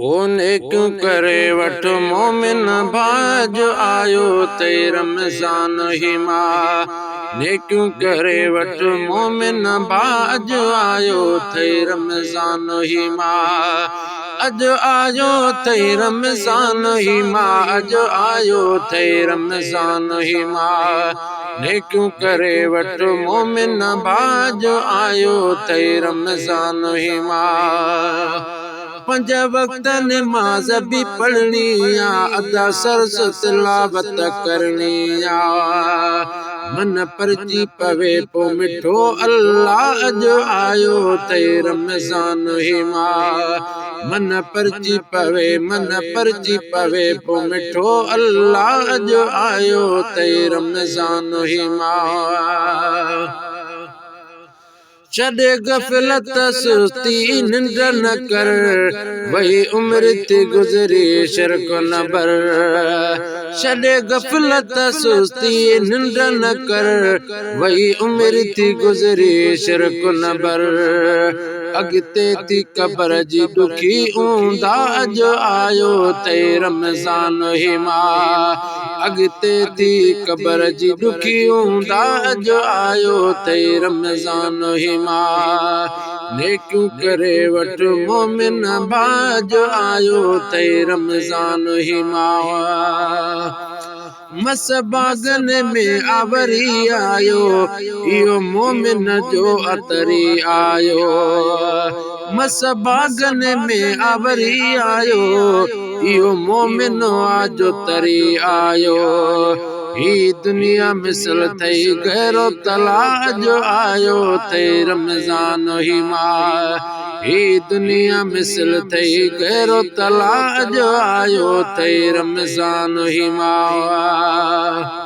ओने क्यों करे वठ मोमिन भाज आयो ते रमज़ान ही मां ने क्यों करे वठ मोमिन भाज आयो थे रमज़ान ही मां अज आयो थे रमज़ान ही मां अज आयो थे रमज़ान ही मां ने क्यों करे वठ मोमिन भाज आयो थे रमज़ान ही मां पंज वक्त नमाज भी पढ़नी अदा सरस तिलावत करनी मन परची पवे पो मिठो अल्लाह अज आयो ते रमज़ान ही मां मन परची पवे पो मिठो अल्लाह अज आयो ते रमज़ान ही मां छॾे गफ़लत सुस्ती निंड न कर वही उम्र थी गुज़री शिरक न बर छॾे गफ़लत सुस्ती निंड न कर वही उम्र थी गुज़री शिरक न बर अॻिते थी क़बर जी ॾुखी ऊंदा अज आयो ते रमज़ान ही मां अॻिते थी क़बर जी ॾुखी ऊंदा अज आयो ते रमज़ान ही ने क्यों करे वठ मोमिन भाज आयो ते रमज़ान ही मां मस बागन में आवरी आयो इहो मोमिन जो अतरी आयो मस बागन में आवरी आयो इहो मोमिन जो तरी आयो ही दुनिया मिसल थई गहरो तलाज आयो ते रमज़ान ही मां ही दुनिया मिसल थई गहरो तलाज आयो ते रमज़ान ही मां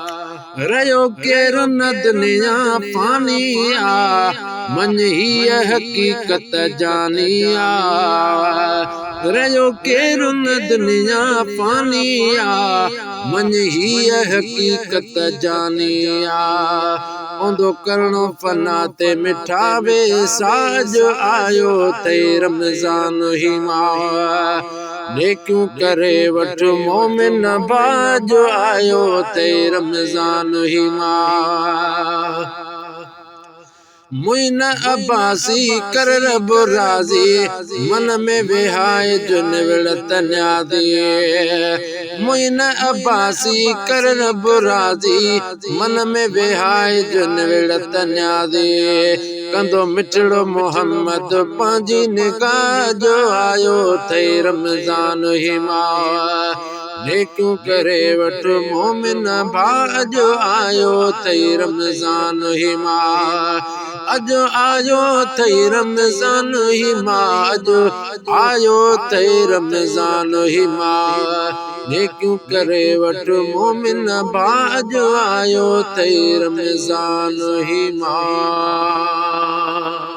रयो केरु न दुनिया फानी मन ही हकीकत जानी रयो केरु न दुनिया फानी मन ही हकीकत जानी ओंदो करणो फना ते मिठावे साज आयो ते रमज़ान ही मां ने क्यों करे वठ मोमिन भाज आयो ते रमज़ान ही मां मुइन अब्बासी कर रब राज़ी मन में विहाए जो निवड़त न्यादी मुइन अब्बासी कर रब राज़ी मन में विहाए जो निवड़त न्यादी कंदो मिठड़ो मोहम्मद पंहिंजी निगाह जो आयो थे रमज़ान ही मां ने क्यों करे वठ मोमिन भाज आयो थे रमज़ान ही मां अज आयो थे रमज़ान ही मां अज आयो थे रमज़ान ही मां ने क्यों करे वठ मोमिन भाज आयो थे रमज़ान ही मां